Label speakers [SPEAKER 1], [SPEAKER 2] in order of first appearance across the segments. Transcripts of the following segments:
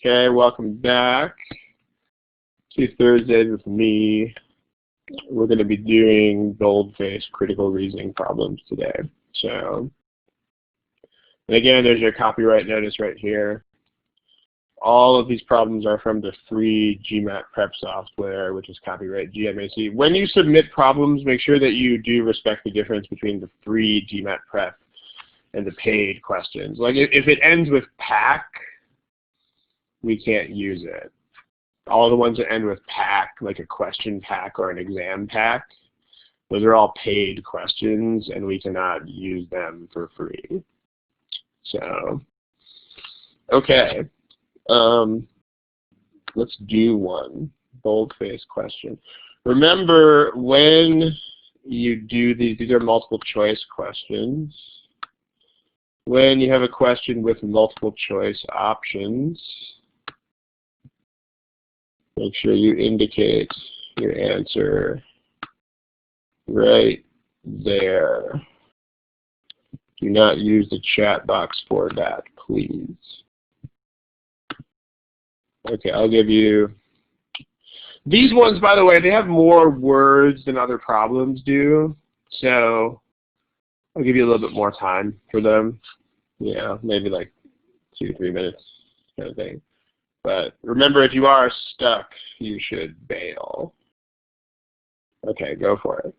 [SPEAKER 1] Okay, welcome back to Thursdays with me. We're going to be doing Boldface critical reasoning problems today. So, and again, there's your copyright notice right here. All of these problems are from the free GMAT prep software, which is copyright GMAC. When you submit problems, make sure that you do respect the difference between the free GMAT prep and the paid questions. Like if it ends with PAC, we can't use it. All the ones that end with PAC, like a question PAC or an exam PAC, those are all paid questions, and we cannot use them for free. So, okay. Let's do one boldface question. Remember, when you do these are multiple choice questions. When you have a question with multiple choice options, make sure you indicate your answer right there. Do not use the chat box for that, please. Okay, I'll give you, these ones, by the way, they have more words than other problems do, so I'll give you a little bit more time for them. Yeah, maybe like 2 to 3 minutes kind of thing. But remember, if you are stuck, you should bail. Okay, go for it.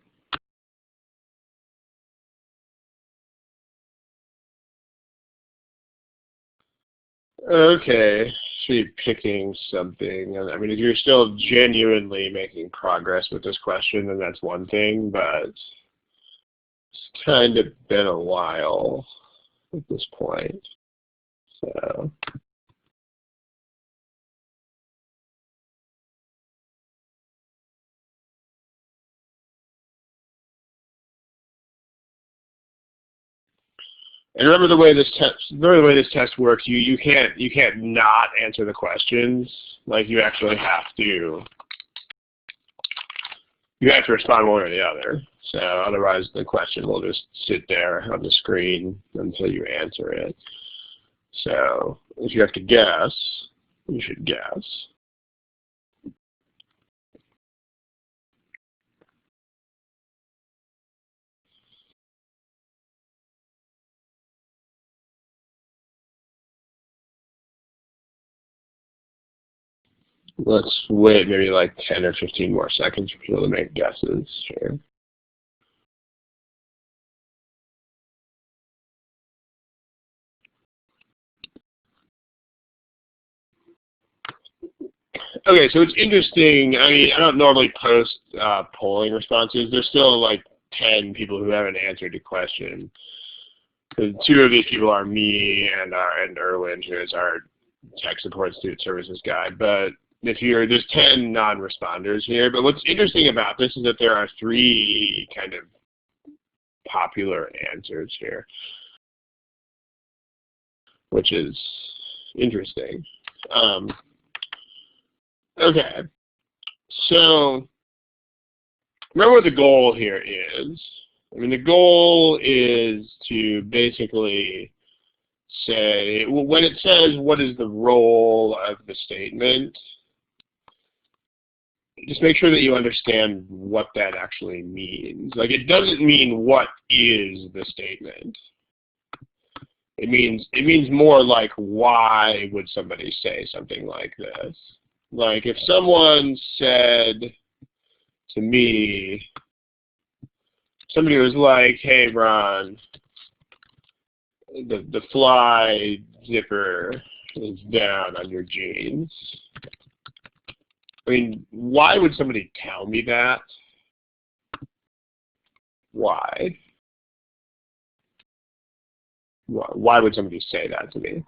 [SPEAKER 1] Okay, should be picking something. I mean, if you're still genuinely making progress with this question, then that's one thing, but it's kind of been a while at this point. So. And remember the way this test works. You can't not answer the questions. Like you actually have to. You have to respond one or the other. So otherwise, the question will just sit there on the screen until you answer it. So if you have to guess, you should guess. Let's wait maybe like 10 or 15 more seconds for people to make guesses here. Okay, so it's interesting. I mean, I don't normally post polling responses. There's still like 10 people who haven't answered the question. So 2 of these people are me and Erwin, who is our tech support student services guy. But there's 10 non-responders here. But what's interesting about this is that there are 3 kind of popular answers here, which is interesting. Okay, so remember what the goal here is. I mean, the goal is to basically say, well, when it says what is the role of the statement, just make sure that you understand what that actually means. Like, it doesn't mean what is the statement. It means more like, why would somebody say something like this? Like, if someone said to me, somebody was like, hey, Ron, the fly zipper is down on your jeans. I mean, why would somebody tell me that? Why? Why would somebody say that to me?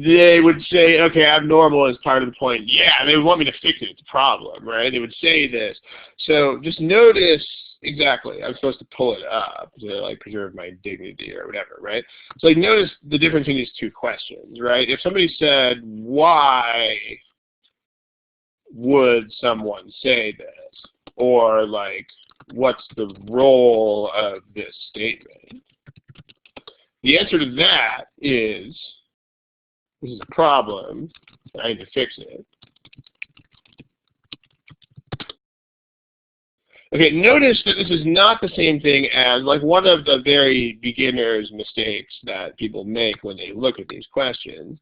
[SPEAKER 1] They would say, okay, abnormal is part of the point. Yeah, they would want me to fix it. It's a problem, right? They would say this. So just notice, exactly, I'm supposed to pull it up to like preserve my dignity or whatever, right? So like notice the difference in these 2 questions, right? If somebody said, why would someone say this? Or like, what's the role of this statement? The answer to that is, this is a problem, I need to fix it. Okay, notice that this is not the same thing as, like, one of the very beginner's mistakes that people make when they look at these questions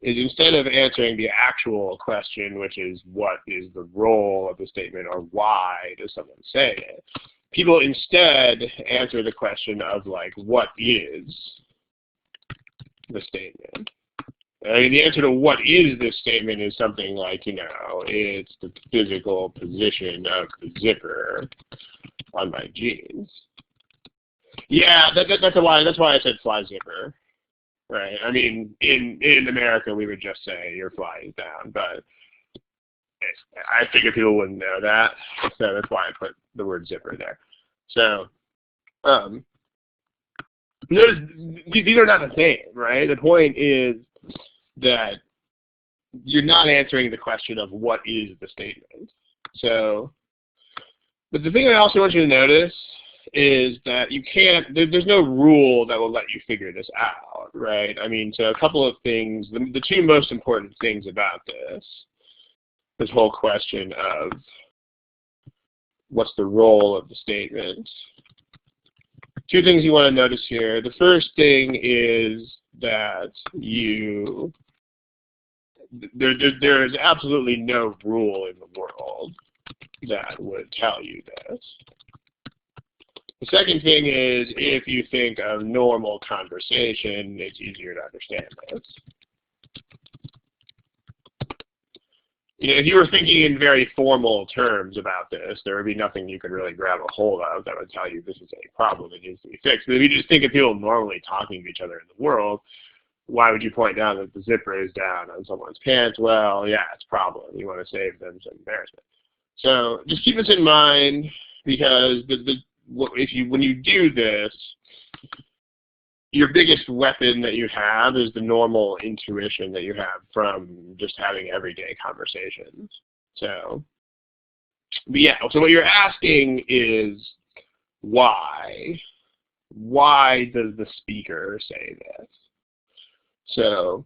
[SPEAKER 1] is instead of answering the actual question, which is what is the role of the statement or why does someone say it, people instead answer the question of, like, what is the statement? I mean, the answer to what is this statement is something like, you know, it's the physical position of the zipper on my jeans. Yeah, that's why I said fly zipper, right? I mean, in America, we would just say your fly is down, but I figured people wouldn't know that, so that's why I put the word zipper there. So, notice these are not the same, right? The point is that you're not answering the question of what is the statement. So, but the thing I also want you to notice is that you can't, there's no rule that will let you figure this out, right? I mean, so a couple of things, the two most important things about this whole question of what's the role of the statement. Two things you want to notice here. The first thing is that there is absolutely no rule in the world that would tell you this. The second thing is, if you think of normal conversation, it's easier to understand this. You know, if you were thinking in very formal terms about this, there would be nothing you could really grab a hold of that would tell you this is a problem that needs to be fixed. But if you just think of people normally talking to each other in the world, why would you point out that the zipper is down on someone's pants? Well, yeah, it's a problem. You want to save them some embarrassment. So just keep this in mind, because when you do this, your biggest weapon that you have is the normal intuition that you have from just having everyday conversations. So, but yeah, so what you're asking is why? Why does the speaker say this? So,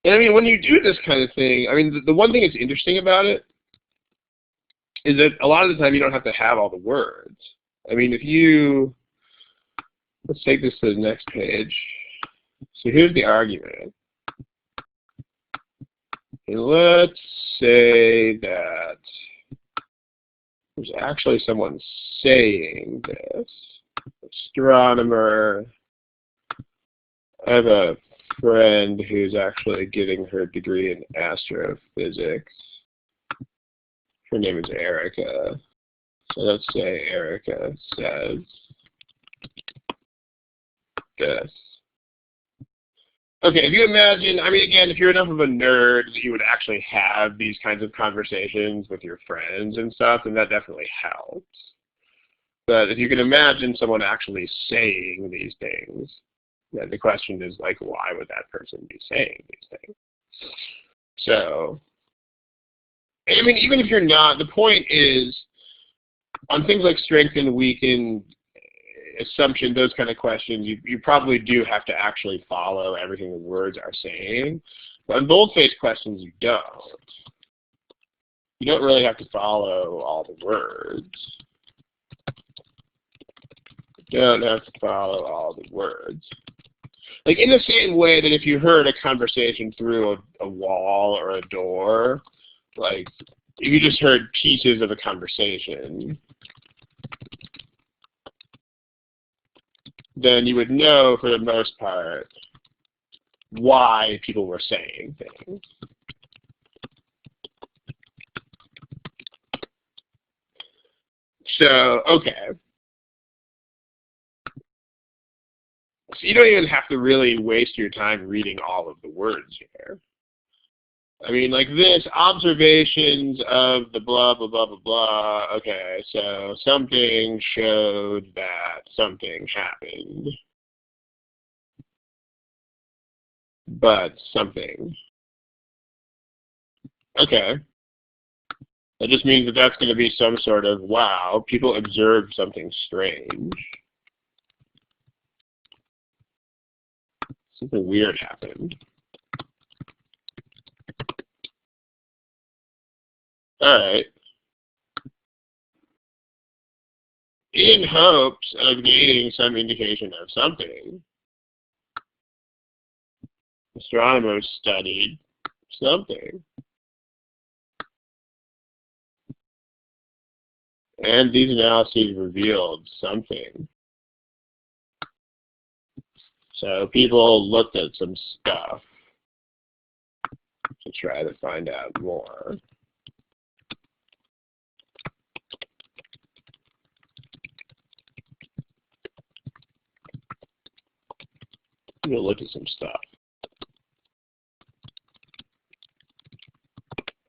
[SPEAKER 1] and I mean, when you do this kind of thing, I mean, the one thing that's interesting about it is that a lot of the time you don't have to have all the words. I mean, if you, let's take this to the next page. So here's the argument. And let's say that there's actually someone saying this. Astronomer. I have a friend who's actually getting her degree in astrophysics. Her name is Erica. So let's say Erica says this. Okay, if you imagine, I mean, again, if you're enough of a nerd that you would actually have these kinds of conversations with your friends and stuff, then that definitely helps. But if you can imagine someone actually saying these things, then the question is, like, why would that person be saying these things? So, I mean, even if you're not, the point is, on things like strength and weaken, assumption, those kind of questions, you probably do have to actually follow everything the words are saying. But on boldface questions, you don't. You don't really have to follow all the words. You don't have to follow all the words. Like, in the same way that if you heard a conversation through a wall or a door, like, if you just heard pieces of a conversation, then you would know, for the most part, why people were saying things. So, okay. So you don't even have to really waste your time reading all of the words here. I mean, like this, observations of the blah, blah, blah, blah, blah. Okay, so something showed that something happened. But something. Okay. That just means that that's going to be some sort of, wow, people observed something strange. Something weird happened. All right. In hopes of gaining some indication of something, astronomers studied something. And these analyses revealed something. So people looked at some stuff to try to find out more. People looked at some stuff.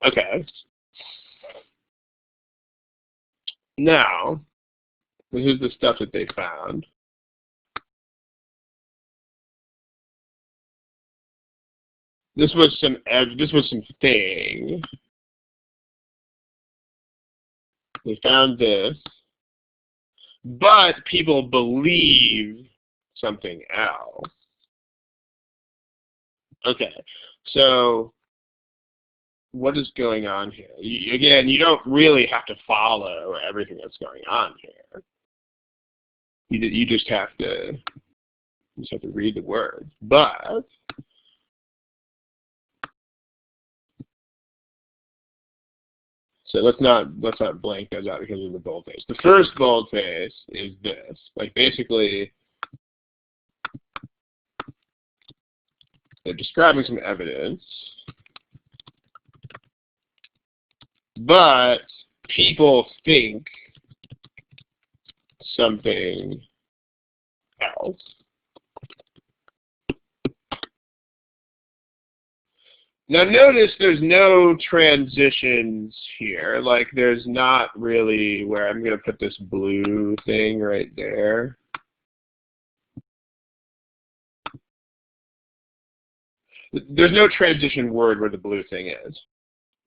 [SPEAKER 1] Okay. Now, this is the stuff that they found. This was some thing. They found this, but people believe something else. Okay, so what is going on here? Again, you don't really have to follow everything that's going on here. You just have to read the words. But so let's not blank those out because of the boldface. The first boldface is this. Like basically, they're describing some evidence, but people think something else. Now notice there's no transitions here. Like there's not really where I'm going to put this blue thing right there. There's no transition word where the blue thing is.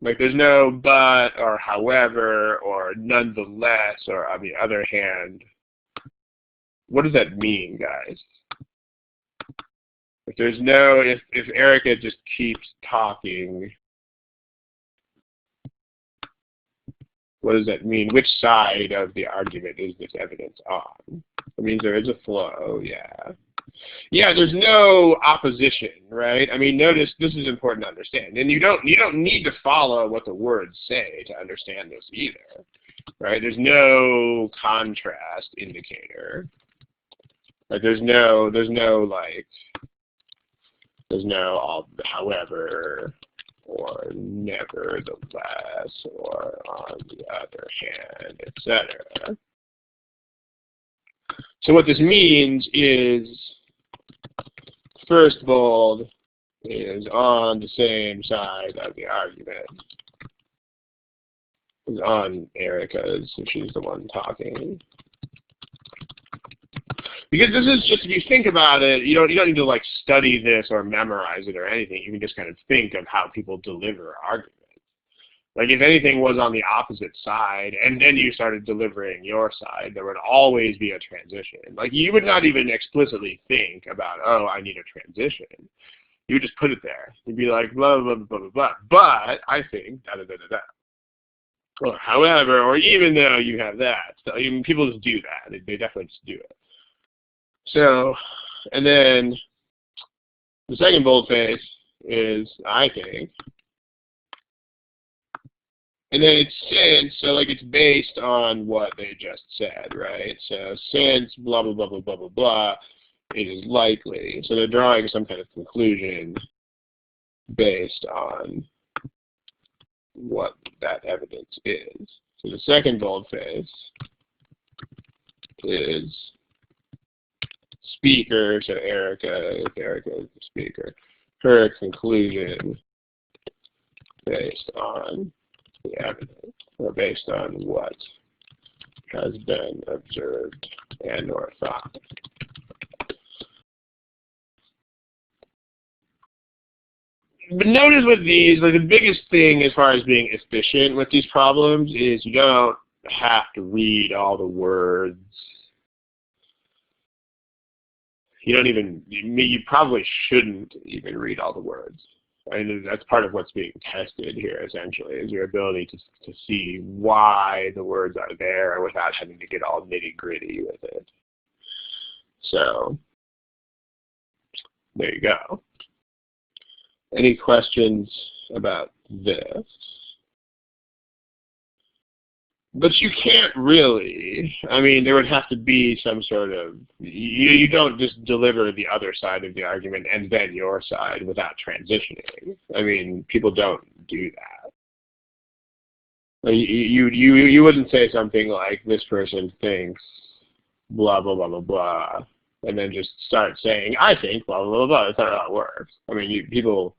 [SPEAKER 1] Like there's no but or however or nonetheless or on the other hand. What does that mean, guys? If there's no, if Erica just keeps talking, what does that mean? Which side of the argument is this evidence on? It means there is a flow, yeah. Yeah, there's no opposition, right? I mean, notice this is important to understand. And you don't need to follow what the words say to understand this either, right? There's no contrast indicator. Like there's no however, or nevertheless, or on the other hand, etc. So what this means is, first bold is on the same side of the argument. Is on Erica's, so she's the one talking. Because this is just, if you think about it, you don't need to like study this or memorize it or anything. You can just kind of think of how people deliver arguments. Like if anything was on the opposite side and then you started delivering your side, there would always be a transition. Like you would not even explicitly think about, oh, I need a transition. You would just put it there. You'd be like, blah, blah, blah, blah, blah, blah. But I think da da da da da. Or however, or even though you have that, so even people just do that. They definitely just do it. So, and then the second boldface is I think. And then it's since, so like it's based on what they just said, right? So since blah, blah, blah, blah, blah, blah, blah, it is likely. So they're drawing some kind of conclusion based on what that evidence is. So the second boldface is speaker, so Erica, if Erica is the speaker, her conclusion based on the evidence, or based on what has been observed and or thought. But notice with these, like the biggest thing as far as being efficient with these problems is you don't have to read all the words. You don't even, you probably shouldn't even read all the words. I mean, that's part of what's being tested here, essentially, is your ability to see why the words are there without having to get all nitty-gritty with it. So, there you go. Any questions about this? But you can't really. I mean, there would have to be some sort of, you don't just deliver the other side of the argument and then your side without transitioning. I mean, people don't do that. Like, you wouldn't say something like, this person thinks blah, blah, blah, blah, blah, and then just start saying, I think blah, blah, blah, blah. That's not how it works. I mean, people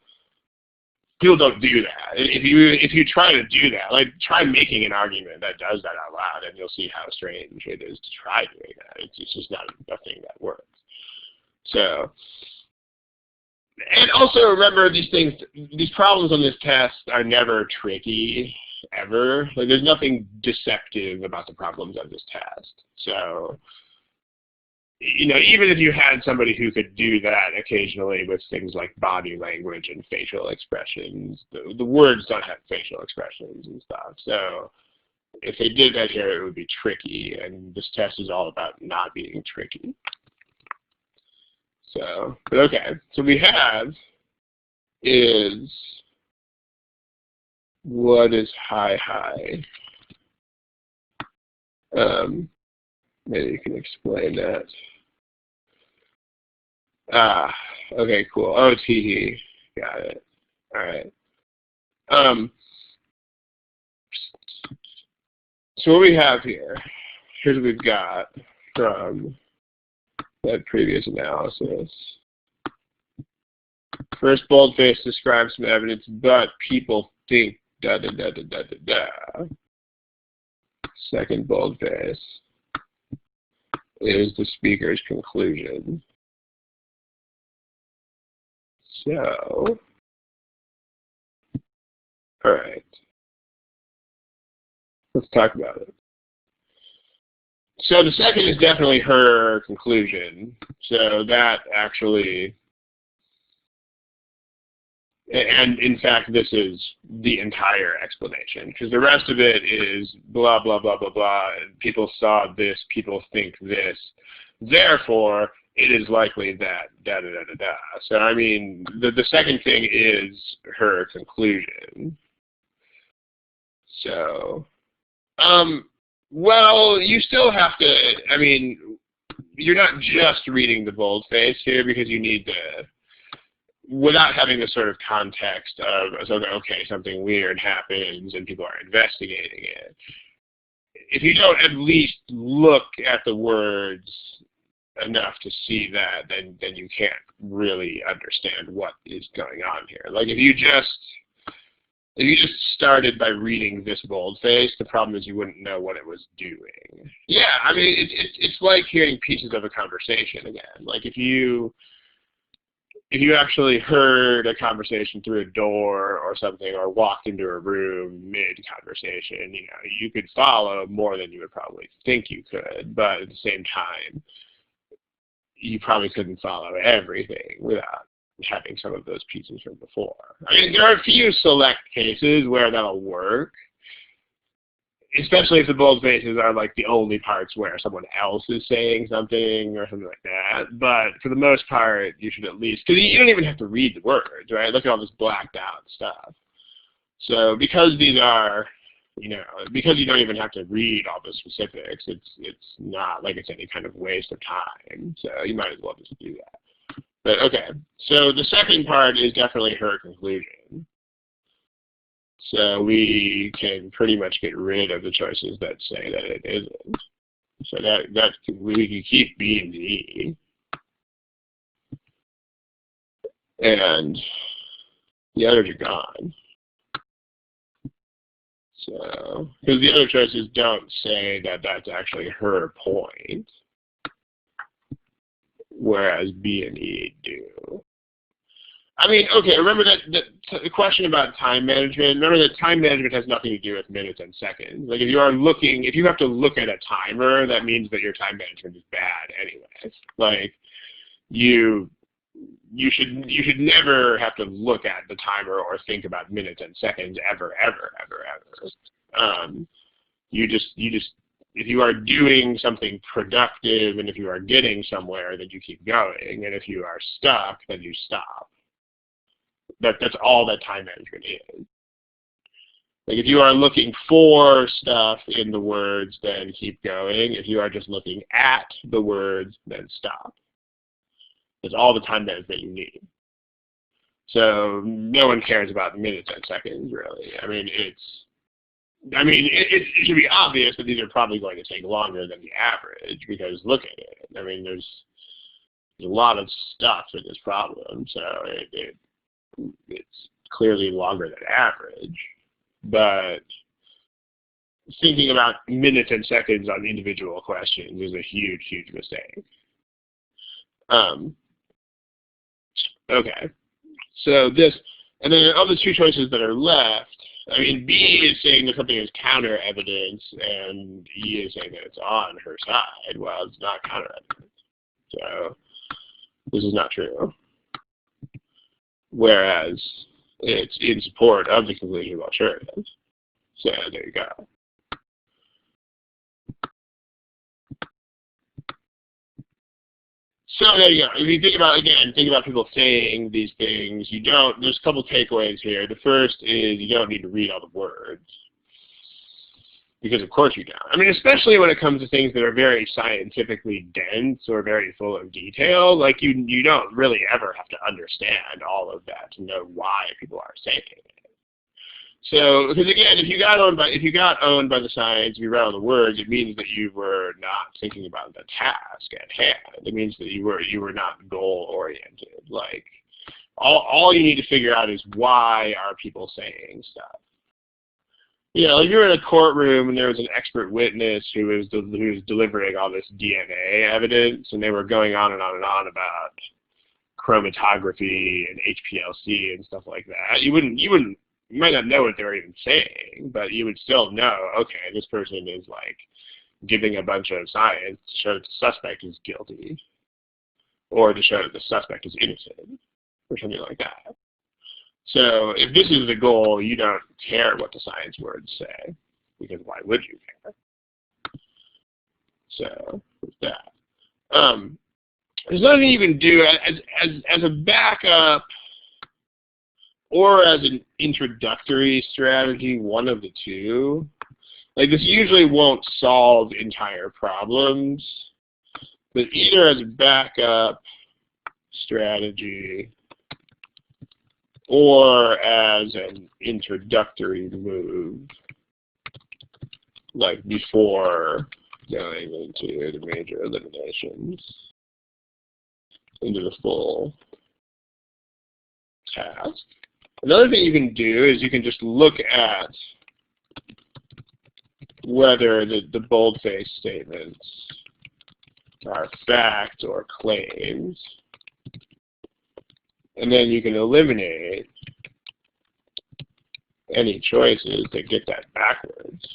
[SPEAKER 1] don't do that. If you try to do that, like try making an argument that does that out loud, and you'll see how strange it is to try doing that. It's just not a thing that works. So, and also remember these problems on this test are never tricky, ever. Like there's nothing deceptive about the problems of this test. So, you know, even if you had somebody who could do that occasionally with things like body language and facial expressions, the words don't have facial expressions and stuff. So if they did that here, it would be tricky, and this test is all about not being tricky. So, but okay, so we have is, what is high? Maybe you can explain that. Ah, okay, cool. Oh, it's he. Got it. All right. So what we have here, here's what we've got from that previous analysis. First, Boldface describes some evidence, but people think da da da da da da da. Second, Boldface is the speaker's conclusion. So, all right, let's talk about it. So the second is definitely her conclusion. So that actually, and in fact, this is the entire explanation, because the rest of it is blah, blah, blah, blah, blah. People saw this, people think this. Therefore, it is likely that da, da, da, da, da. So, I mean, the second thing is her conclusion. So, well, you still have to, I mean, you're not just reading the boldface here, because you need to, without having the sort of context of, okay, something weird happens and people are investigating it. If you don't at least look at the words enough to see that, then you can't really understand what is going on here. Like if you just started by reading this boldface, the problem is you wouldn't know what it was doing. Yeah, I mean, it's like hearing pieces of a conversation again. Like if you actually heard a conversation through a door or something, or walked into a room mid-conversation, you know, you could follow more than you would probably think you could, but at the same time, you probably couldn't follow everything without having some of those pieces from before. I mean, there are a few select cases where that'll work, especially if the boldfaces are like the only parts where someone else is saying something or something like that. But for the most part, you should at least, because you don't even have to read the words, right? Look at all this blacked out stuff. So because these are, you know, because you don't even have to read all the specifics, it's not like it's any kind of waste of time. So you might as well just do that. But okay, so the second part is definitely her conclusion. So we can pretty much get rid of the choices that say that it isn't. So that we can keep B and D. And the others are gone. So, because the other choices don't say that that's actually her point, whereas B and E do. I mean, okay, remember that the question about time management, remember that time management has nothing to do with minutes and seconds. Like if you have to look at a timer, that means that your time management is bad anyways. Like you should never have to look at the timer or think about minutes and seconds ever. You just if you are doing something productive and if you are getting somewhere, then you keep going, and if you are stuck, then you stop. That's all that time management is. Like if you are looking for stuff in the words, then keep going. If you are just looking at the words, then stop. That's all the time management you need. So no one cares about minutes and seconds, really. I mean, it should be obvious that these are probably going to take longer than the average, because look at it. I mean, there's a lot of stuff in this problem, so it's clearly longer than average. But thinking about minutes and seconds on individual questions is a huge, huge mistake. Okay, so this, and then of the two choices that are left, I mean, B is saying that something is counter evidence, and E is saying that it's on her side. Well, it's not counter evidence, so this is not true. Whereas it's in support of the conclusion, well, sure it is. So there you go. So there you go. If you think about people saying these things, there's a couple takeaways here. The first is you don't need to read all the words. Because of course you don't. I mean, especially when it comes to things that are very scientifically dense or very full of detail, like you don't really ever have to understand all of that to know why people are saying it. So, because again, if you got owned by the science, if you read all the words, it means that you were not thinking about the task at hand. It means that you were not goal oriented. Like all you need to figure out is why are people saying stuff. You know, if you're in a courtroom and there was an expert witness who was delivering all this DNA evidence, and they were going on and on and on about chromatography and HPLC and stuff like that, you might not know what they were even saying, but you would still know, okay, this person is like giving a bunch of science to show that the suspect is guilty, or to show that the suspect is innocent, or something like that. So if this is the goal, you don't care what the science words say, because why would you care? So with that, there's nothing you can do as a backup or as an introductory strategy, one of the two. Like this usually won't solve entire problems, but either as a backup strategy or as an introductory move, like before going into the major eliminations, into the full task. Another thing you can do is you can just look at whether the boldface statements are facts or claims, and then you can eliminate any choices that get that backwards.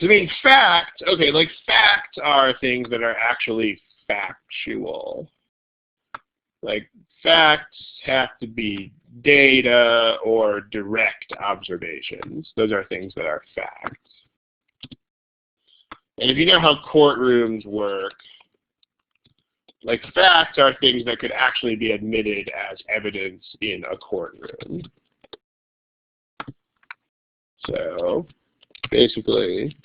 [SPEAKER 1] I mean, facts, okay, like facts are things that are actually factual. Like facts have to be data or direct observations. Those are things that are facts. And if you know how courtrooms work, like facts are things that could actually be admitted as evidence in a courtroom. So basically,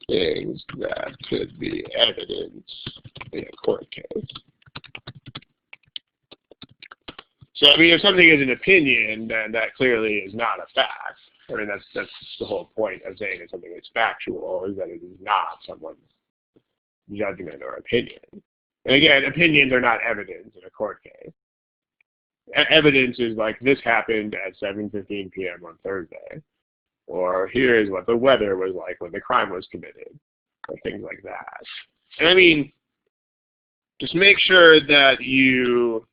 [SPEAKER 1] things that could be evidence in a court case. So I mean, if something is an opinion, then that clearly is not a fact. I mean, that's the whole point of saying that something is factual, is that it is not someone's judgment or opinion. And again, opinions are not evidence in a court case. Evidence is like, this happened at 7:15 p.m. on Thursday, or here is what the weather was like when the crime was committed, or things like that. And I mean, just make sure that you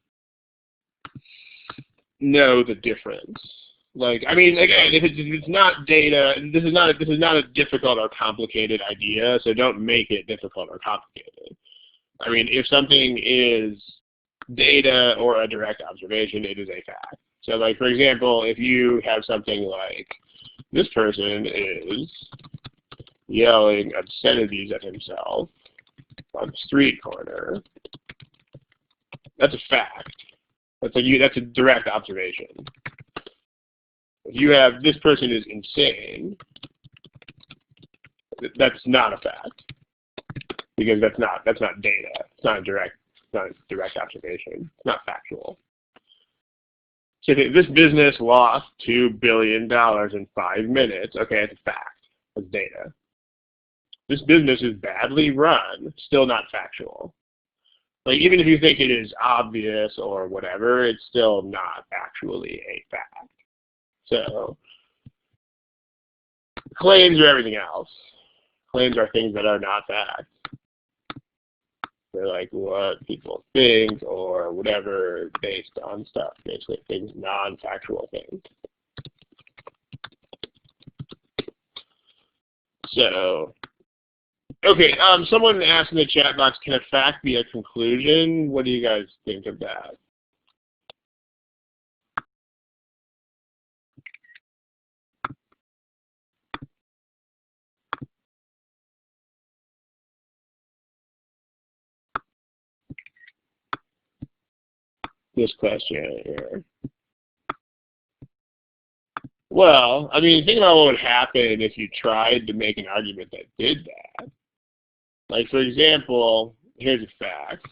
[SPEAKER 1] know the difference. Like, I mean, again, if it's not data, this is not a difficult or complicated idea, so don't make it difficult or complicated. I mean, if something is data or a direct observation, it is a fact. So, like, for example, if you have something like, this person is yelling obscenities at himself on the street corner, that's a fact. That's a direct observation. If you have, this person is insane, that's not a fact, because that's not data. It's not a direct observation. It's not factual. So if this business lost $2 billion in 5 minutes, okay, it's a fact. It's data. This business is badly run, still not factual. Like, even if you think it is obvious or whatever, it's still not actually a fact. So, claims are everything else. Claims are things that are not facts. They're like what people think or whatever based on stuff, basically things, non-factual things. So, okay, someone asked in the chat box, can a fact be a conclusion? What do you guys think of that? This question here. Well, I mean, think about what would happen if you tried to make an argument that did that. Like, for example, here's a fact.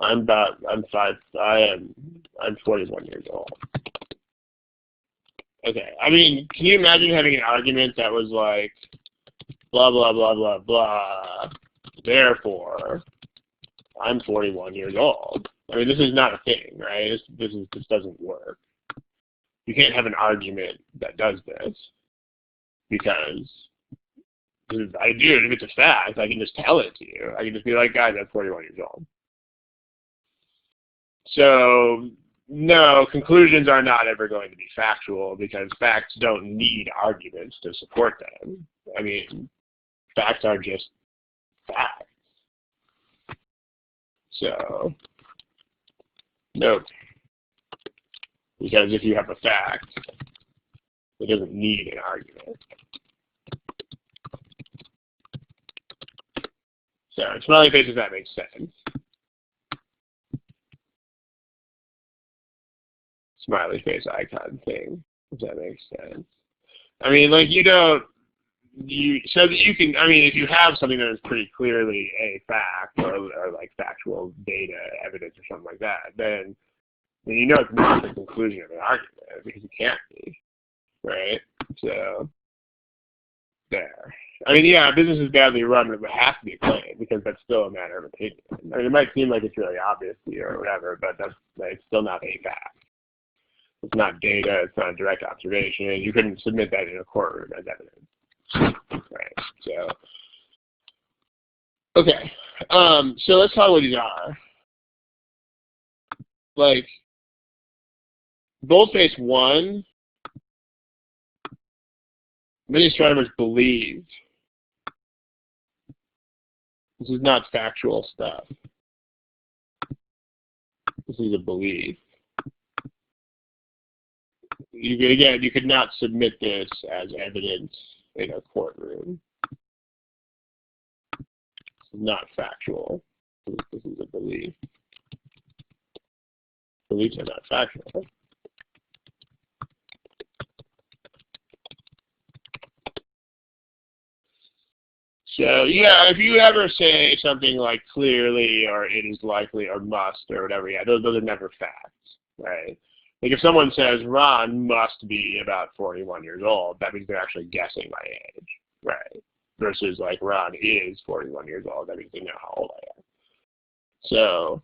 [SPEAKER 1] I'm 41 years old. Okay, I mean, can you imagine having an argument that was like, blah, blah, blah, blah, blah, therefore, I'm 41 years old. I mean, this is not a thing, right? This doesn't work. You can't have an argument that does this, because if I do it, if it's a fact, I can just tell it to you. I can just be like, guys, I'm 41 years old. So, no, conclusions are not ever going to be factual, because facts don't need arguments to support them. I mean, facts are just facts. So, nope. Because if you have a fact, it doesn't need an argument. So, smiley face, if that makes sense. Smiley face icon thing, if that makes sense. I mean, like, so that you can, I mean, if you have something that is pretty clearly a fact or like factual data evidence or something like that, then you know it's not the conclusion of an argument, because it can't be, right? So, there. I mean, yeah, business is badly run, but it has to be a claim, because that's still a matter of opinion. I mean, it might seem like it's really obvious to you or whatever, but it's still not a fact. It's not data, it's not a direct observation, and you couldn't submit that in a courtroom as evidence. Right, so. Okay, so let's talk what these are. Like, Boldface 1, many astronomers believe. This is not factual stuff. This is a belief. You could not submit this as evidence in a courtroom. This is not factual. This is a belief. Beliefs are not factual. So, yeah, if you ever say something like clearly or it is likely or must or whatever, yeah, those are never facts, right? Like, if someone says Ron must be about 41 years old, that means they're actually guessing my age, right? Versus, like, Ron is 41 years old, that means they know how old I am. So,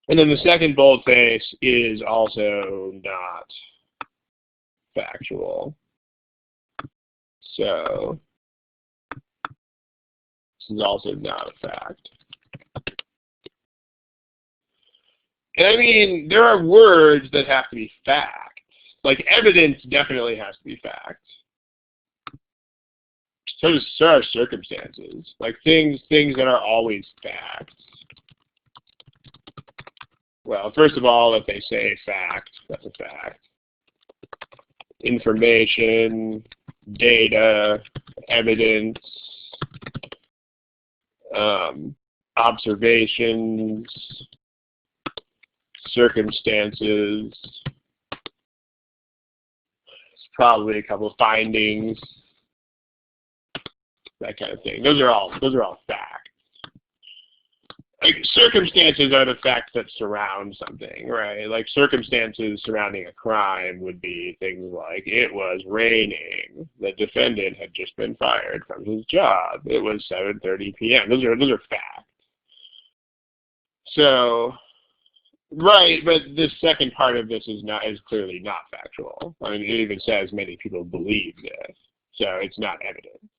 [SPEAKER 1] and then the second boldface is also not factual. So, This is also not a fact. And I mean, there are words that have to be facts. Like evidence definitely has to be facts. So are circumstances. Like things that are always facts. Well, first of all, if they say fact, that's a fact. Information, data, evidence, observations, circumstances, probably a couple of findings, that kind of thing. Those are all facts. Like circumstances are the facts that surround something, right? Like circumstances surrounding a crime would be things like it was raining, the defendant had just been fired from his job, it was 7:30 p.m. Those are facts. So, right, but the second part of this is clearly not factual. I mean, it even says many people believe this, so it's not evidence.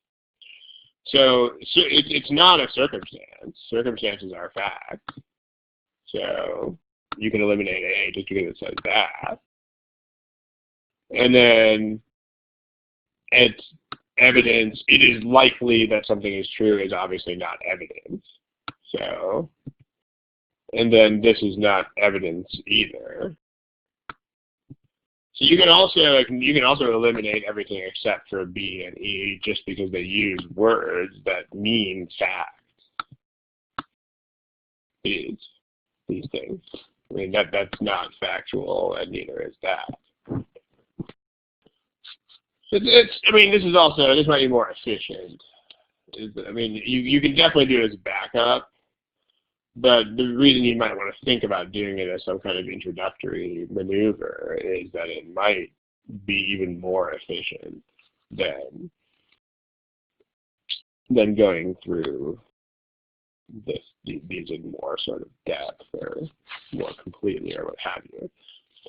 [SPEAKER 1] So it's not a circumstance. Circumstances are facts. So you can eliminate A just because it says that. And then it's evidence. It is likely that something is true is obviously not evidence. So, and then this is not evidence either. So you can also eliminate everything except for B and E just because they use words that mean facts. These things. I mean that's not factual, and neither is that. I mean this might be more efficient. I mean you can definitely do it as backup. But the reason you might want to think about doing it as some kind of introductory maneuver is that it might be even more efficient than going through these in more sort of depth or more completely or what have you.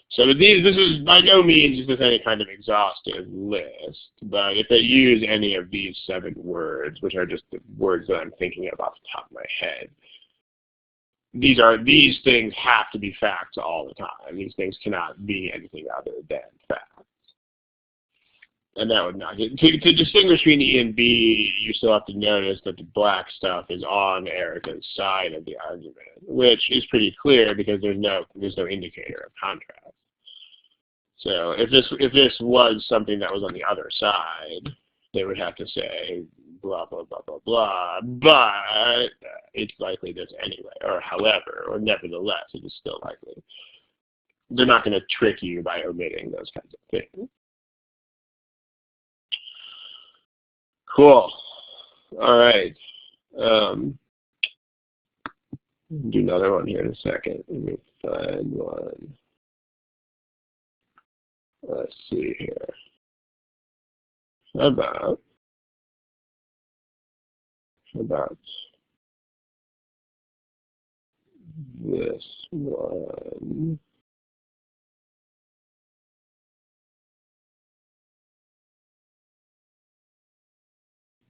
[SPEAKER 1] So this is by no means is this any kind of exhaustive list, but if they use any of these 7 words, which are just the words that I'm thinking of off the top of my head, these things have to be facts all the time. These things cannot be anything other than facts. And that would not get to distinguish between E and B, you still have to notice that the black stuff is on Erica's side of the argument, which is pretty clear because there's no indicator of contrast. So if this was something that was on the other side, they would have to say blah, blah, blah, blah, blah, but it's likely this anyway, or however, or nevertheless, it is still likely. They're not going to trick you by omitting those kinds of things. Cool. All right. Do another one here in a second. Let me find one. Let's see here. How about this one?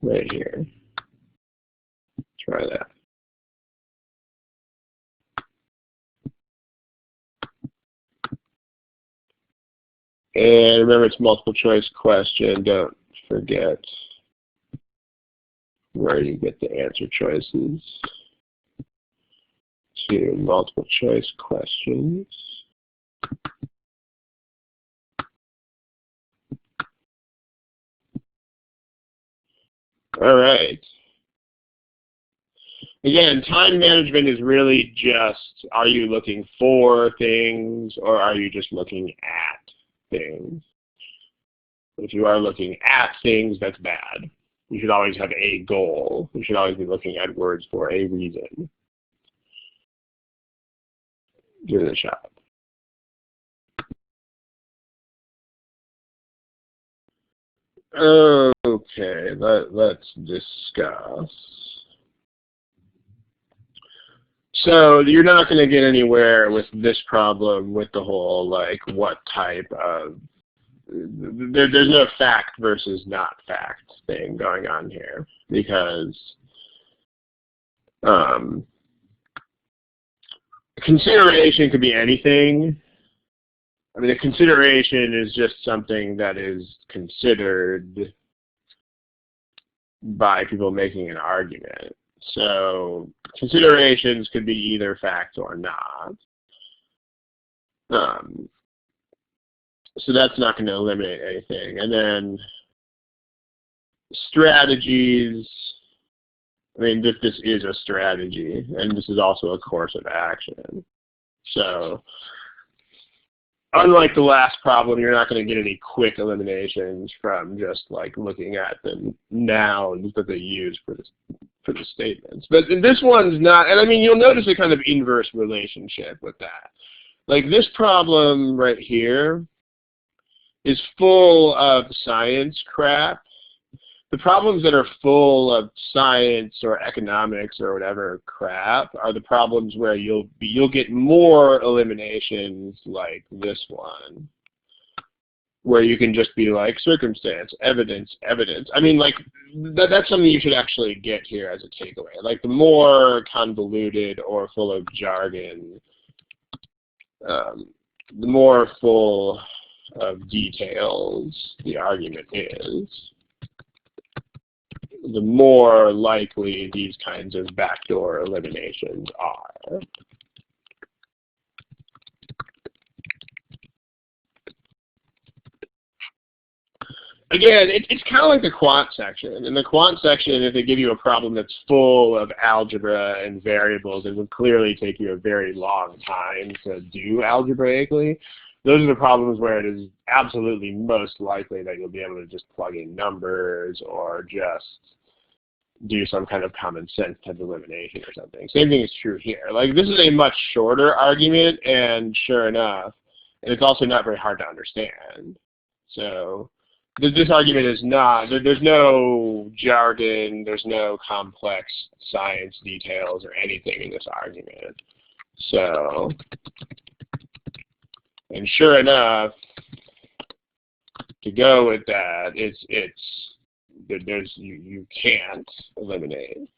[SPEAKER 1] Right here. Try that. And remember, it's multiple choice question. Don't forget where you get the answer choices to multiple choice questions. All right. Again, time management is really just, are you looking for things or are you just looking at things? If you are looking at things, that's bad. You should always have a goal. You should always be looking at words for a reason. Give it a shot. Okay, let's discuss. So you're not going to get anywhere with this problem with the whole, like, what type of, there's no fact versus not fact thing going on here, because Um, consideration could be anything. I mean, a consideration is just something that is considered by people making an argument. So considerations could be either fact or not. So that's not going to eliminate anything. And then strategies, I mean, this is a strategy, and this is also a course of action. So unlike the last problem, you're not going to get any quick eliminations from just like looking at the nouns that they use for the statements. But this one's not, and I mean, you'll notice a kind of inverse relationship with that. Like this problem right here is full of science crap. The problems that are full of science or economics or whatever crap are the problems where you'll get more eliminations like this one, where you can just be like circumstance, evidence, evidence. I mean, like that's something you should actually get here as a takeaway. Like the more convoluted or full of jargon, the more full of details the argument is, the more likely these kinds of backdoor eliminations are. Again, it's kind of like the quant section. In the quant section, if they give you a problem that's full of algebra and variables, it would clearly take you a very long time to do algebraically. Those are the problems where it is absolutely most likely that you'll be able to just plug in numbers or just do some kind of common sense type of elimination or something. Same thing is true here. Like this is a much shorter argument, and sure enough, and it's also not very hard to understand. So this argument is not, there's no jargon, there's no complex science details or anything in this argument. So, and sure enough, to go with that, you can't eliminate.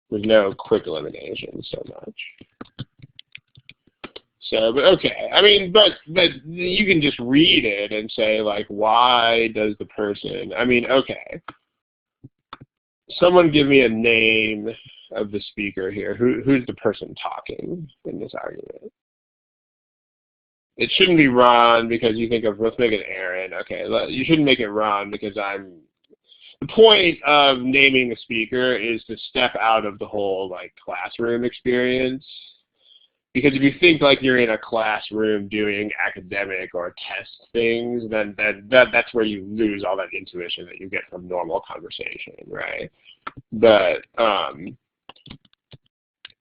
[SPEAKER 1] There's no quick elimination so much. So, but okay, I mean, but you can just read it and say like, why does the person? I mean, okay. Someone give me a name of the speaker here. Who's the person talking in this argument? It shouldn't be Ron because you think of, let's make it Aaron. Okay, you shouldn't make it Ron because the point of naming the speaker is to step out of the whole like classroom experience. Because if you think like you're in a classroom doing academic or test things, then that's where you lose all that intuition that you get from normal conversation, right? But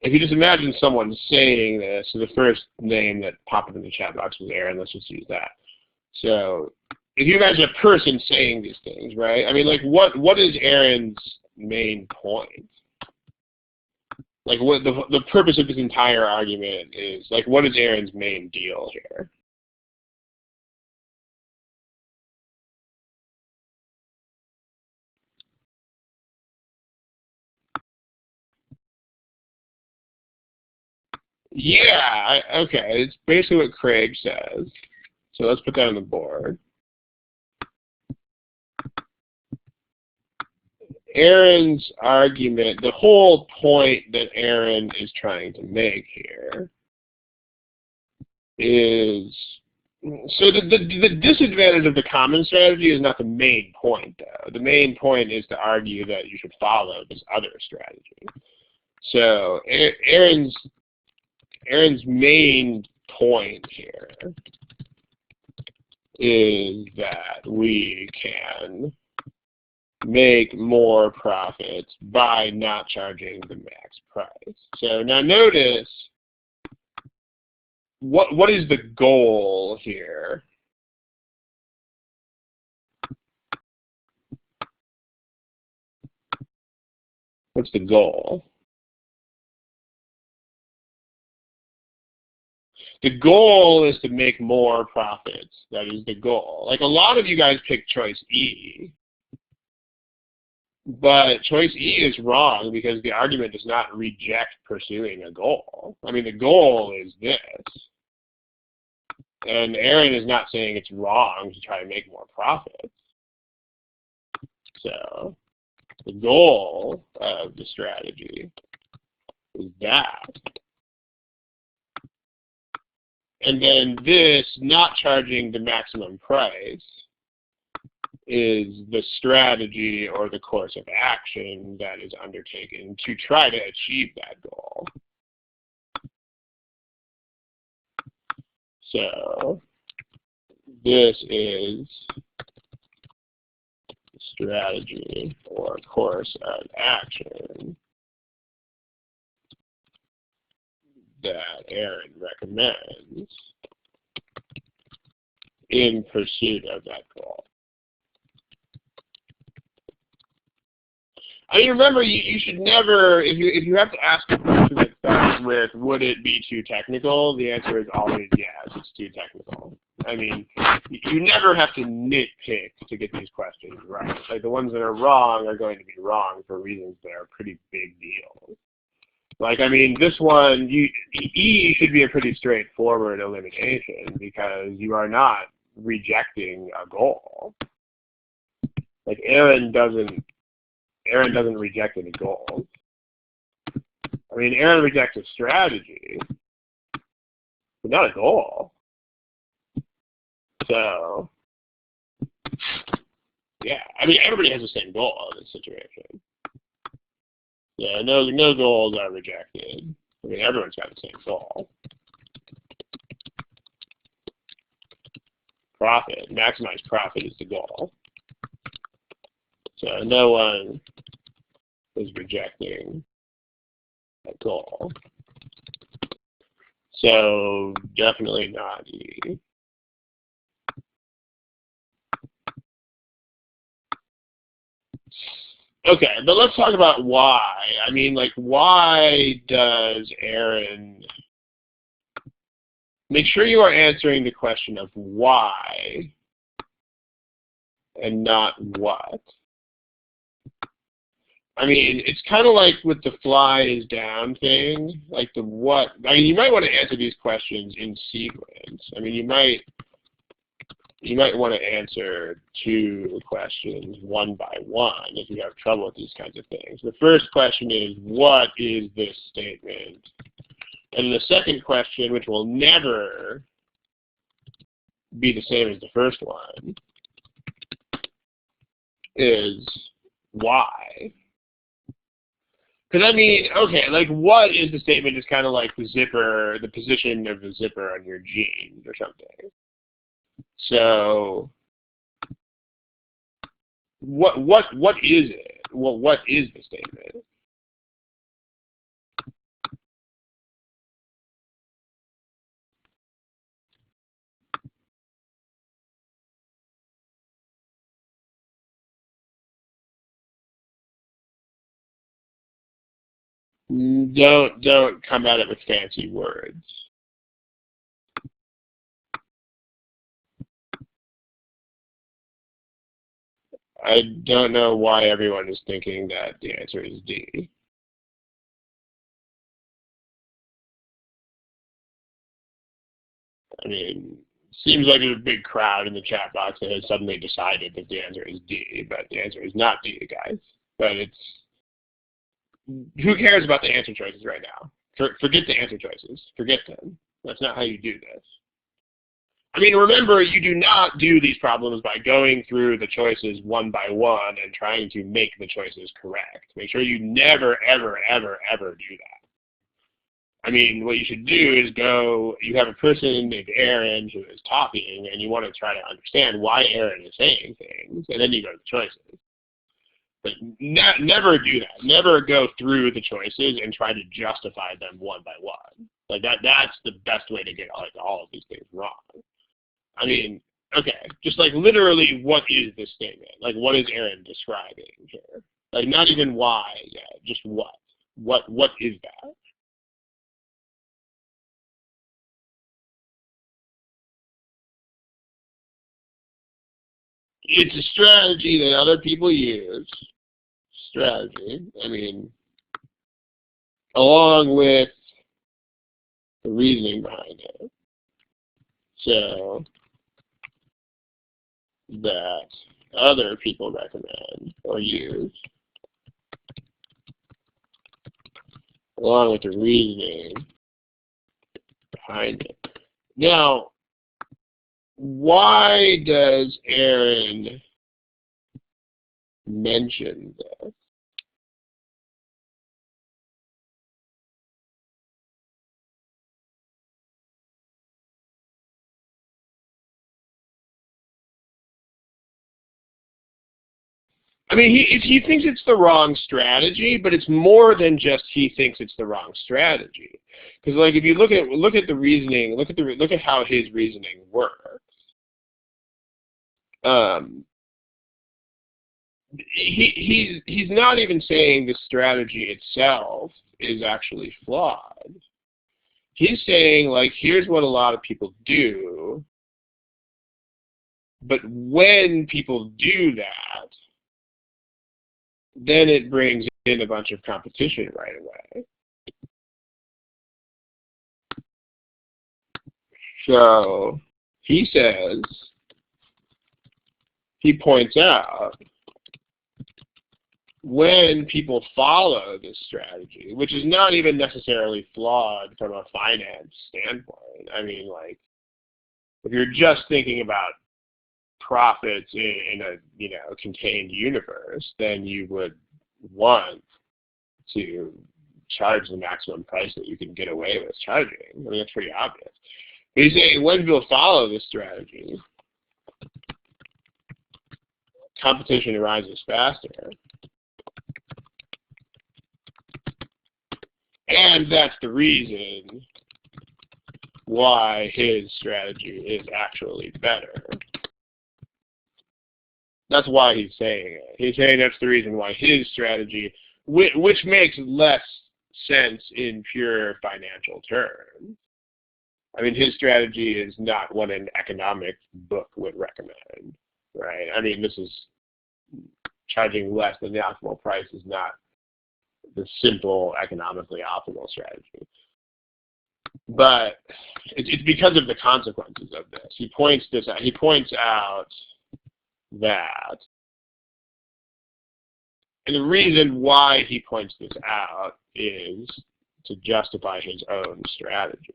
[SPEAKER 1] if you just imagine someone saying this, so the first name that popped up in the chat box was Aaron, let's just use that. So if you imagine a person saying these things, right? I mean, like what is Aaron's main point? Like what the purpose of this entire argument is, like what is Aaron's main deal here? Yeah, okay, it's basically what Craig says. So let's put that on the board. Aaron's argument, the whole point that Aaron is trying to make here is, so the disadvantage of the common strategy is not the main point, though. The main point is to argue that you should follow this other strategy. So Aaron's main point here is that we can make more profits by not charging the max price. So now notice, what is the goal here? What's the goal? The goal is to make more profits. That is the goal. Like a lot of you guys pick choice E. But choice E is wrong because the argument does not reject pursuing a goal. I mean, the goal is this. And Aaron is not saying it's wrong to try to make more profits. So the goal of the strategy is that. And then this, not charging the maximum price, is the strategy or the course of action that is undertaken to try to achieve that goal. So this is strategy or course of action that Aaron recommends in pursuit of that goal. I mean, remember, you should never, if you have to ask a question that starts with, would it be too technical, the answer is always yes, it's too technical. I mean, you never have to nitpick to get these questions right. Like, the ones that are wrong are going to be wrong for reasons that are pretty big deals. Like, I mean, this one, E should be a pretty straightforward elimination because you are not rejecting a goal. Like, Aaron doesn't reject any goals. I mean, Aaron rejects a strategy, but not a goal. So, yeah, I mean, everybody has the same goal in this situation. Yeah, no goals are rejected. I mean, everyone's got the same goal. Profit, maximize profit is the goal. So no one is rejecting a goal. So definitely not E. Okay, but let's talk about why. I mean, like, why does Aaron... Make sure you are answering the question of why and not what. I mean, it's kind of like with the fly is down thing, like the what. I mean, you might want to answer these questions in sequence. I mean, you might want to answer 2 questions one by one if you have trouble with these kinds of things. The first question is, what is this statement? And the second question, which will never be the same as the first one, is why? Because, I mean, okay, like, what is the statement is kind of like the zipper, the position of the zipper on your jeans or something. So, what is it? What is the statement? Don't come at it with fancy words. I don't know why everyone is thinking that the answer is D. I mean, seems like there's a big crowd in the chat box that has suddenly decided that the answer is D, but the answer is not D, guys. But it's, who cares about the answer choices right now? Forget the answer choices. Forget them. That's not how you do this. I mean, remember, you do not do these problems by going through the choices one by one and trying to make the choices correct. Make sure you never, ever, ever, ever do that. I mean, what you should do is go, you have a person named Aaron who is talking, and you want to try to understand why Aaron is saying things, and then you go to the choices. But never do that. Never go through the choices and try to justify them one by one. Like, that's the best way to get like all of these things wrong. I mean, okay, just like literally, what is this statement? Like, what is Aaron describing here? Like, not even why yet, just what. What is that? It's a strategy that other people use strategy. I mean, along with the reasoning behind it. So that other people recommend or use, along with the reasoning behind it. Now, why does Aaron mention this? I mean, he thinks it's the wrong strategy, but it's more than just he thinks it's the wrong strategy. Because like if you look at the reasoning, look at how his reasoning works. He's not even saying the strategy itself is actually flawed. He's saying like, here's what a lot of people do, but when people do that, then it brings in a bunch of competition right away. So he says, he points out, when people follow this strategy, which is not even necessarily flawed from a finance standpoint. I mean, like, if you're just thinking about profits in a contained universe, then you would want to charge the maximum price that you can get away with charging. I mean, that's pretty obvious. But he's saying when people follow this strategy, competition arises faster. And that's the reason why his strategy is actually better. That's why he's saying it. He's saying that's the reason why his strategy, which makes less sense in pure financial terms. I mean, his strategy is not what an economic book would recommend, right? I mean, this is charging less than the optimal price is not the simple economically optimal strategy. But it's because of the consequences of this. He points out that, and the reason why he points this out is to justify his own strategy.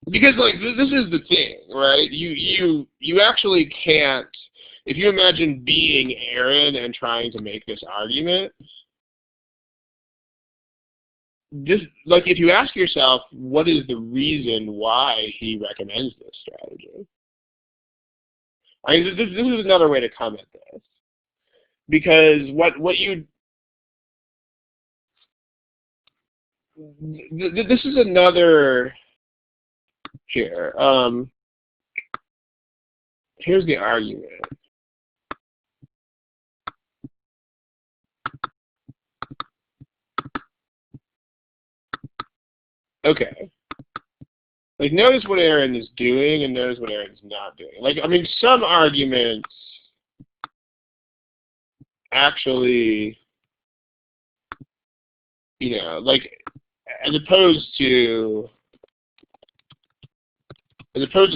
[SPEAKER 1] Because like this is the thing, right? You actually can't. If you imagine being Aaron and trying to make this argument, like if you ask yourself, what is the reason why he recommends this strategy? I mean, this is another way to come at this, because this is another here. Here's the argument. Okay. Like, notice what Aaron is doing and notice what Aaron's not doing. Like, I mean, some arguments actually, like, as opposed to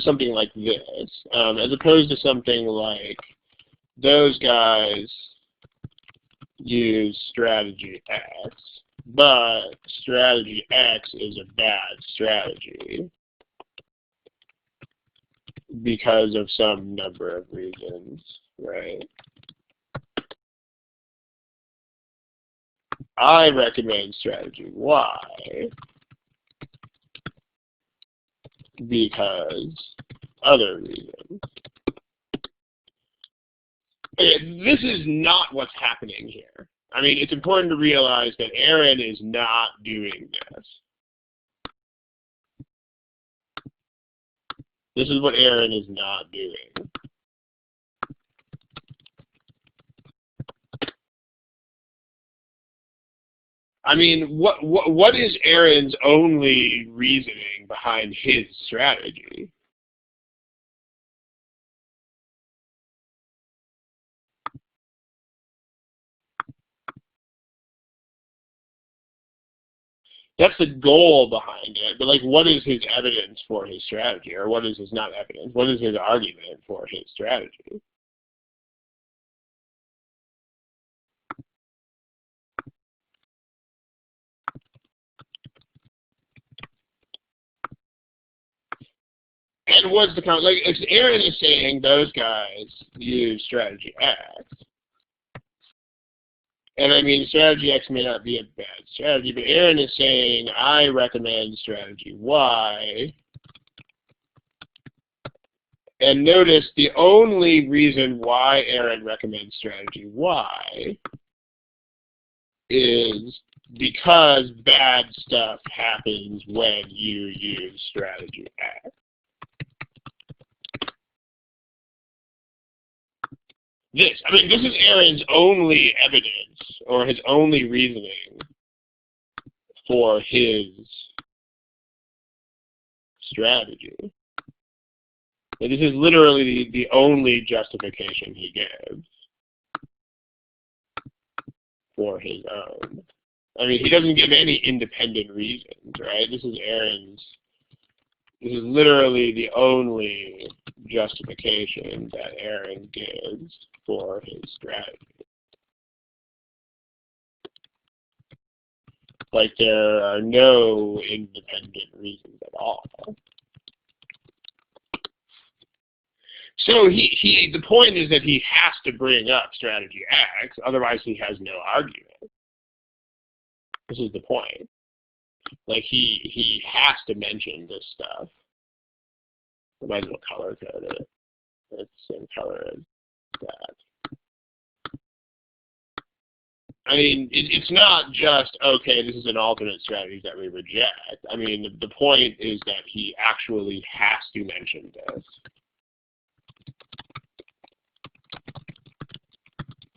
[SPEAKER 1] something like this, as opposed to something like those guys use strategy X, but strategy X is a bad strategy because of some number of reasons, right? I recommend strategy Y because other reasons. This is not what's happening here. I mean, it's important to realize that Aaron is not doing this. This is what Aaron is not doing. I mean, what is Aaron's only reasoning behind his strategy? That's the goal behind it. But like, what is his evidence for his strategy, or what is his not evidence? What is his argument for his strategy? And what's the like? If Aaron is saying those guys use strategy X, and I mean strategy X may not be a bad strategy, but Aaron is saying I recommend strategy Y. And notice the only reason why Aaron recommends strategy Y is because bad stuff happens when you use strategy X. This is Aaron's only evidence, or his only reasoning for his strategy. And this is literally the only justification he gives for his own. I mean, he doesn't give any independent reasons, right? This is literally the only justification that Aaron gives for his strategy. Like, there are no independent reasons at all. So the point is that he has to bring up strategy X, otherwise he has no argument. This is the point. Like, he has to mention this stuff. I might as well color code it. It's the same color as that. I mean, it's not just, okay, this is an alternate strategy that we reject. I mean, the point is that he actually has to mention this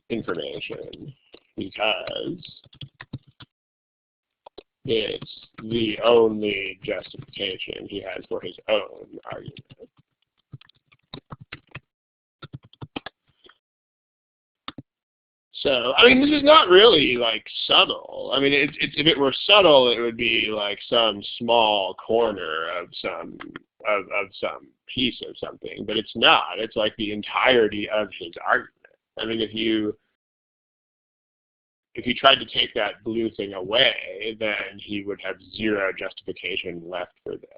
[SPEAKER 1] information because it's the only justification he has for his own argument. So, I mean, this is not really, like, subtle. I mean, if it were subtle, it would be, like, some small corner of some piece of something. But it's not. It's, like, the entirety of his argument. I mean, if you tried to take that blue thing away, then he would have zero justification left for this.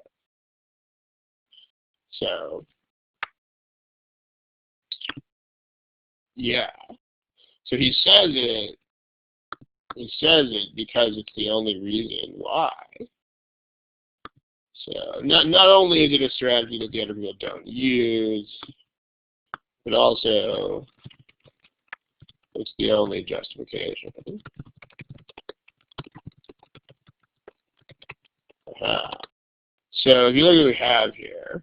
[SPEAKER 1] So, yeah. So he says it because it's the only reason why. So not only is it a strategy that the other people don't use, but also it's the only justification. So if you look at what we have here,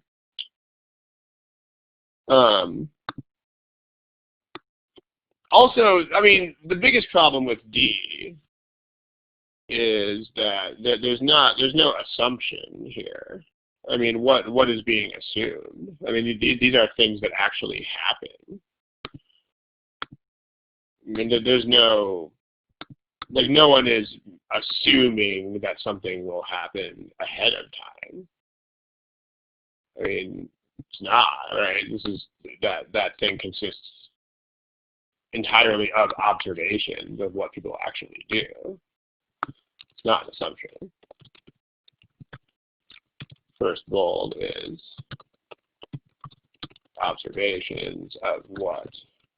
[SPEAKER 1] also, I mean, the biggest problem with D is that there's no assumption here. I mean, what is being assumed? I mean, these are things that actually happen. I mean, there's no, like, no one is assuming that something will happen ahead of time. I mean, it's not, right? This is, that thing consists entirely of observations of what people actually do. It's not an assumption. First bold is observations of what?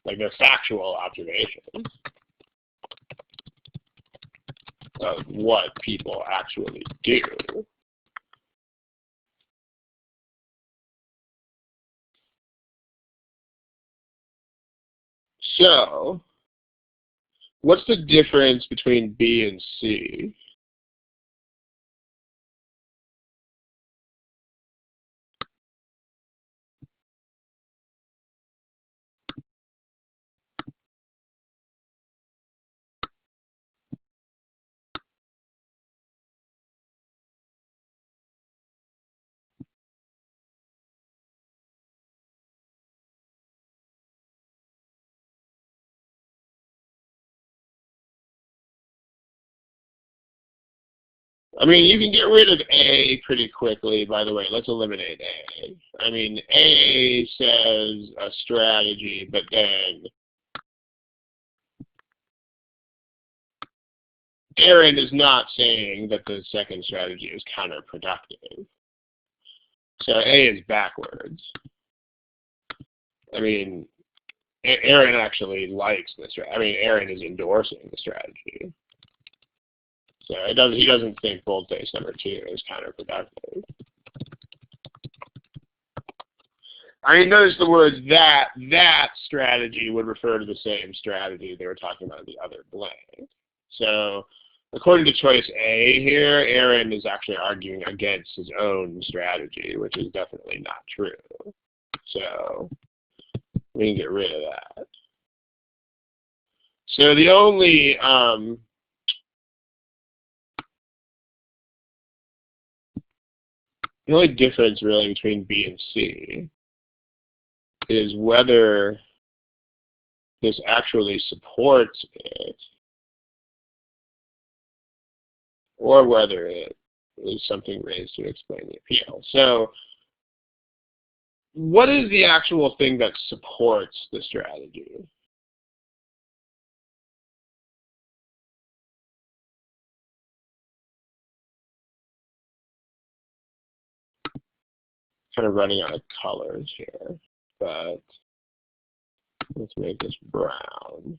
[SPEAKER 1] Like, they're factual observations of what people actually do. So, what's the difference between B and C? I mean, you can get rid of A pretty quickly, by the way. Let's eliminate A. I mean, A says a strategy, but then Aaron is not saying that the second strategy is counterproductive. So A is backwards. I mean, Aaron actually likes the strategy. I mean, Aaron is endorsing the strategy. So he doesn't think boldface number 2 is counterproductive. I mean, notice the words that strategy would refer to the same strategy they were talking about in the other blank. So according to choice A here, Aaron is actually arguing against his own strategy, which is definitely not true. So we can get rid of that. So the only difference really between B and C is whether this actually supports it or whether it is something raised to explain the appeal. So what is the actual thing that supports the strategy? Kind of running out of colors here, but let's make this brown.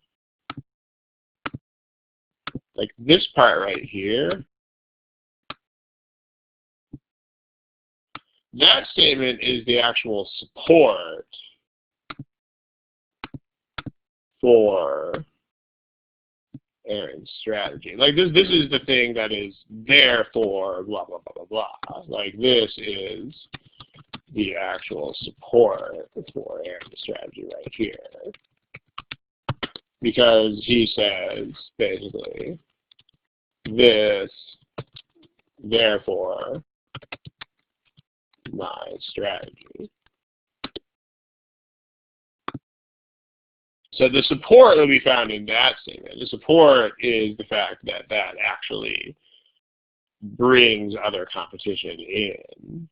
[SPEAKER 1] Like this part right here, that statement is the actual support for Aaron's strategy. Like this is the thing that is there for blah, blah, blah, blah, blah. Like this is the actual support for Aaron's strategy right here. Because he says, basically, this, therefore, my strategy. So the support will be found in that statement. The support is the fact that that actually brings other competition in.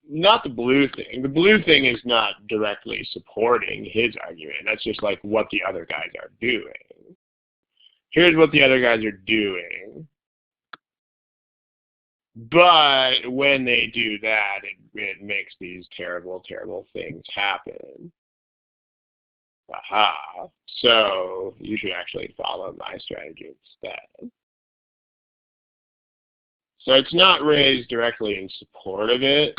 [SPEAKER 1] Not the blue thing. The blue thing is not directly supporting his argument. That's just like what the other guys are doing. Here's what the other guys are doing. But when they do that, it makes these terrible, terrible things happen. Aha. So you should actually follow my strategy instead. So it's not raised directly in support of it.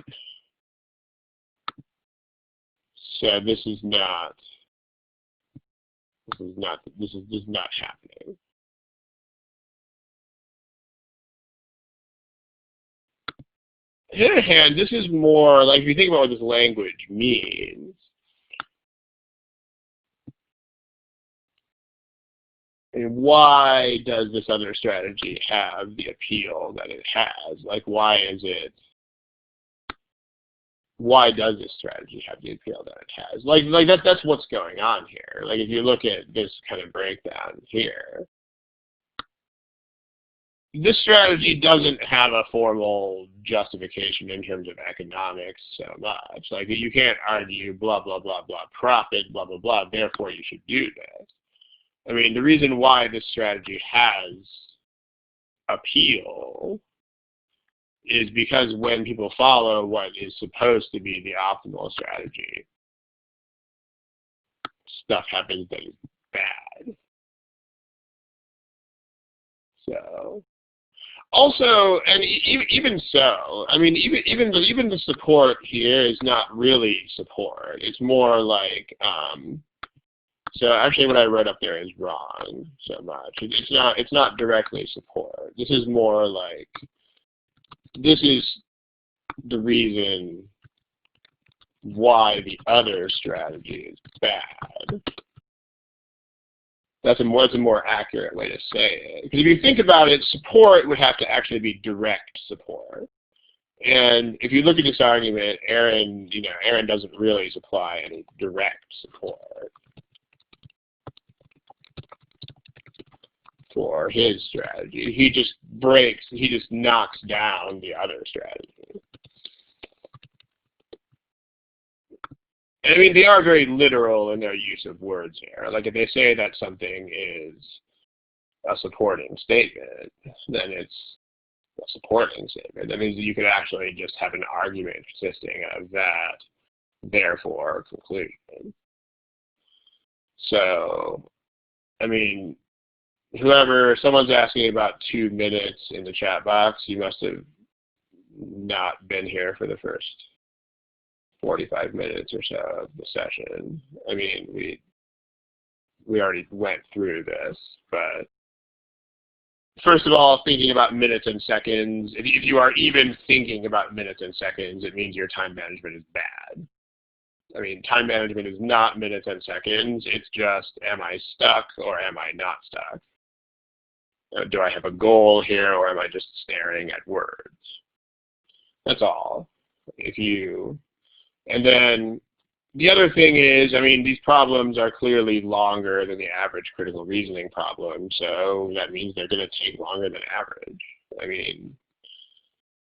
[SPEAKER 1] So this is not happening. On the other hand, this is more like if you think about what this language means. And why does this other strategy have the appeal that it has? Like, why does this strategy have the appeal that it has? Like that's what's going on here. Like if you look at this kind of breakdown here, this strategy doesn't have a formal justification in terms of economics so much. Like you can't argue blah, blah, blah, blah, profit, blah, blah, blah, therefore you should do this. I mean, the reason why this strategy has appeal is because when people follow what is supposed to be the optimal strategy, stuff happens that is bad. So, also, and even so, I mean, even the support here is not really support. It's more like, so actually what I wrote up there is wrong so much. It's not directly support. This is more like, this is the reason why the other strategy is bad. That's a more accurate way to say it. Because if you think about it, support would have to actually be direct support. And if you look at this argument, Aaron doesn't really supply any direct support. for his strategy. He just breaks, he just knocks down the other strategy. I mean, they are very literal in their use of words here. Like if they say that something is a supporting statement, then it's a supporting statement. That means that you could actually just have an argument consisting of that, therefore, conclusion. So, I mean, someone's asking about 2 minutes in the chat box. You must have not been here for the first 45 minutes or so of the session. I mean, we already went through this, but first of all, thinking about minutes and seconds, if you are even thinking about minutes and seconds, it means your time management is bad. I mean, time management is not minutes and seconds. It's just, am I stuck or am I not stuck? Do I have a goal here or am I just staring at words? That's all. And then the other thing is, I mean, these problems are clearly longer than the average critical reasoning problem, so that means they're going to take longer than average. I mean,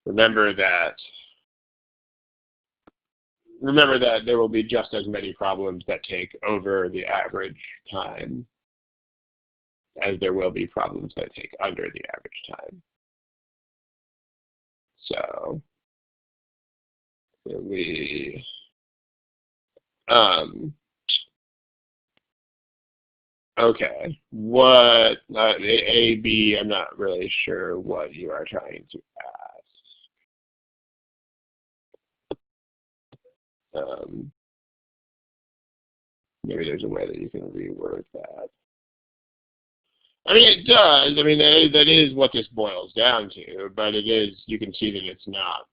[SPEAKER 1] remember that there will be just as many problems that take over the average time as there will be problems that take under the average time. So okay, what, A, B, I'm not really sure what you are trying to ask. Maybe there's a way that you can reword that. I mean, it does. I mean, that is what this boils down to, but it is, you can see that it's not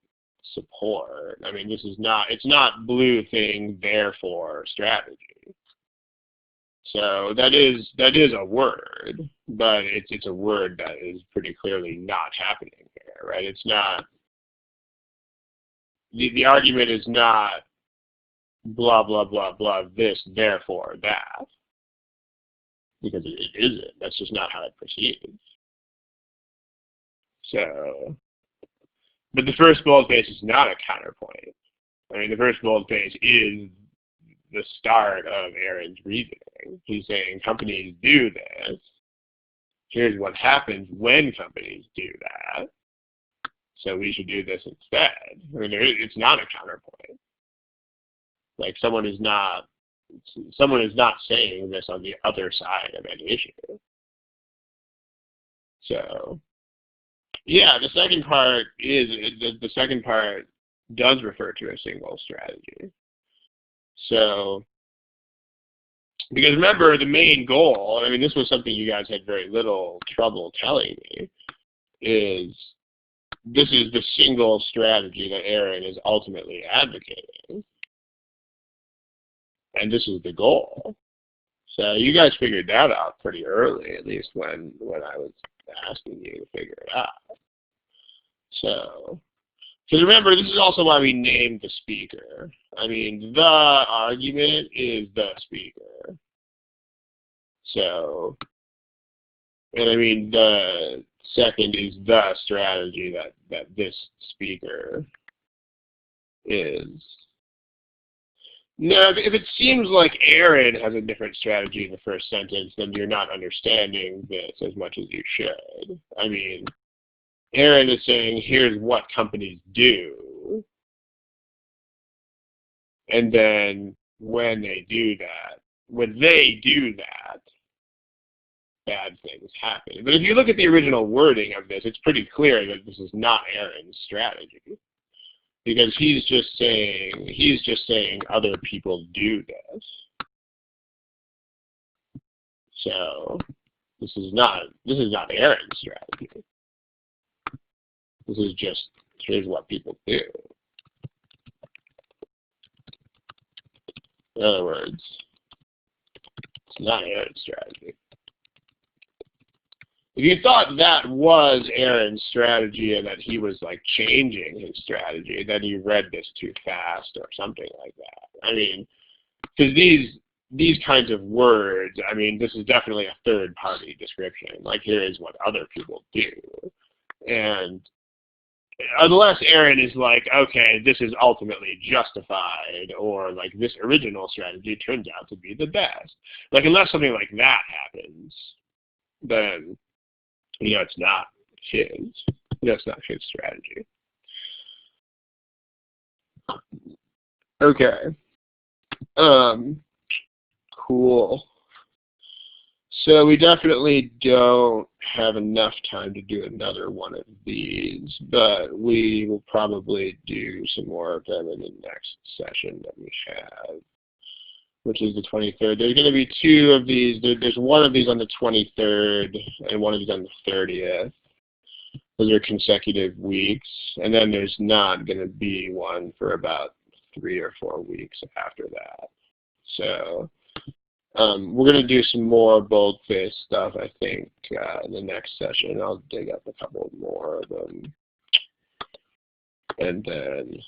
[SPEAKER 1] support. I mean, it's not blue thing, therefore strategy. So that is a word, but it's a word that is pretty clearly not happening here, right? It's not, the argument is not blah, blah, blah, blah, this, therefore, that. Because it isn't. That's just not how it proceeds. So, but the first boldface is not a counterpoint. I mean, the first boldface is the start of Aaron's reasoning. He's saying companies do this. Here's what happens when companies do that. So we should do this instead. I mean, it's not a counterpoint. Like someone is not saying this on the other side of any issue. So, yeah, the second part does refer to a single strategy. So, because remember, the main goal, I mean, this was something you guys had very little trouble telling me, is this is the single strategy that Aaron is ultimately advocating. And this is the goal. So you guys figured that out pretty early, at least when I was asking you to figure it out. So, because remember, this is also why we named the speaker. I mean, the argument is the speaker. So, and I mean, the second is the strategy that this speaker is. No, if it seems like Aaron has a different strategy in the first sentence, then you're not understanding this as much as you should. I mean, Aaron is saying, here's what companies do. And then when they do that, bad things happen. But if you look at the original wording of this, it's pretty clear that this is not Aaron's strategy. Because he's just saying other people do this. So this is not Aaron's strategy. This is just, here's what people do. In other words, it's not Aaron's strategy. If you thought that was Aaron's strategy and that he was like changing his strategy, then you read this too fast or something like that. I mean, because these kinds of words, I mean, this is definitely a third-party description. Like, here is what other people do. And unless Aaron is like, okay, this is ultimately justified, or like this original strategy turns out to be the best. Like, unless something like that happens, then, you know, it's not his. That's not his strategy. Okay. Cool. So we definitely don't have enough time to do another one of these, but we will probably do some more of them in the next session that we have, which is the 23rd. There's going to be two of these. There's one of these on the 23rd and one of these on the 30th. Those are consecutive weeks. And then there's not going to be one for about 3 or 4 weeks after that. So we're going to do some more Boldface stuff, I think, in the next session. I'll dig up a couple more of them. And then,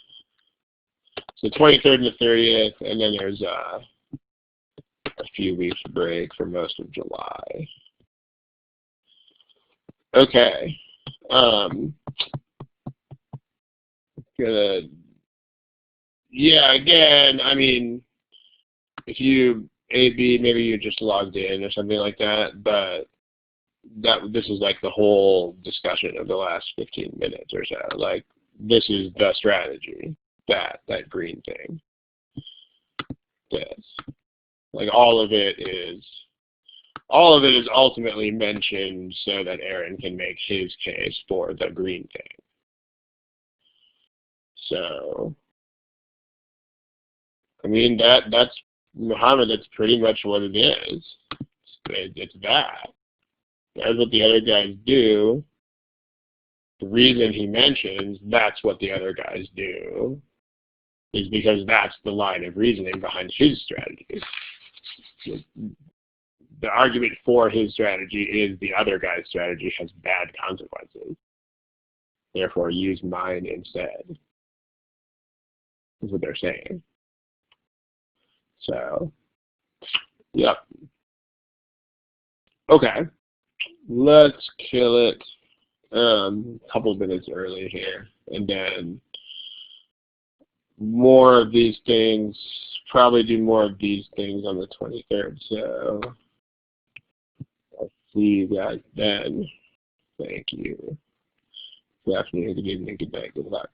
[SPEAKER 1] so 23rd and the 30th, and then there's a few weeks break for most of July. Okay. Yeah, again, I mean, if you A/B, maybe you just logged in or something like that, but this is like the whole discussion of the last 15 minutes or so. Like, this is the strategy, that green thing. This. Like, all of it is ultimately mentioned so that Aaron can make his case for the green thing. So, I mean, that's Muhammad, that's pretty much what it is. It's that. That's what the other guys do. The reason he mentions that's what the other guys do is because that's the line of reasoning behind his strategy. The argument for his strategy is the other guy's strategy has bad consequences. Therefore, use mine instead. Is what they're saying. So, yep. Okay. Let's kill it a couple minutes early here. And then more of these things, probably do more of these things on the 23rd. So, I'll see you guys then. Thank you. Good afternoon, good evening, good night, good luck.